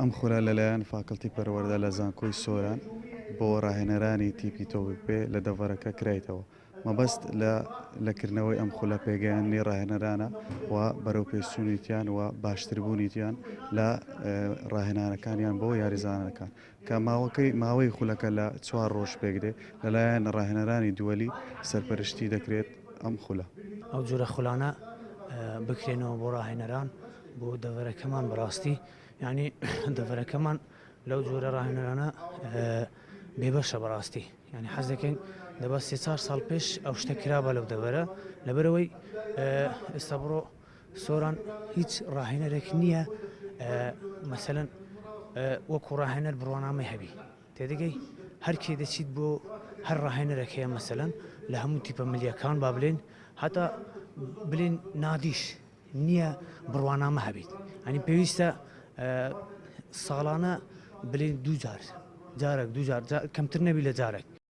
ئەم خولە لەلایەن فاکڵتی پەروەردە لە زانکۆی سۆران بۆ ڕاهێنەرانی تیپی تۆبک پێ لە دەڤەرەکە کرایتەوە. مەبەست لەکردنەوەی ئەم خولە پێگەیاندنی ڕاهێنەرانە و بەرەو پێچوونیتیان و باشتربوونیتیان لە ڕاهێنانەکانیان بۆ یاریزانەکان کە ماوەی خولەکە لە 4 ڕۆژ پێکدێ لەلایەن ڕاهێنەرانی دووەلی سەرپەرشتی دەکرێت ئەم خولە. ئەو جۆرە خولانە بکرێنەوە بۆ ڕاهێنەران بۆ دەڤەرەکەمان بەڕاستی یعنی دەڤەرەکەمان لەو جۆرە ڕاهێنەرانە بێبەشە بەڕاستی ینی حەز دەکەین دەبە 3-4 ساڵ پێش ئەو شتە کرابە لەو دەڤەرە لەبەرەوەی ئێستا بڕۆ سۆران هیچ ڕاهێنەرێک نییە مەسەلەن وەکو ڕاهێنەر بڕوانامەی هەبی تێدەگەی هەرکێ دەچیت بۆ هەر ڕاهێنەرێک هەیە مەسەلەن لە هەموو تیپە ملیەکان با بڵێن هەتا بڵێن نادیش نییە بڕوانامە هەبیت ئەنی پێویستە ساڵانە بڵێن دوو جارێک دوو جار کەمتر نەبی لە جارێک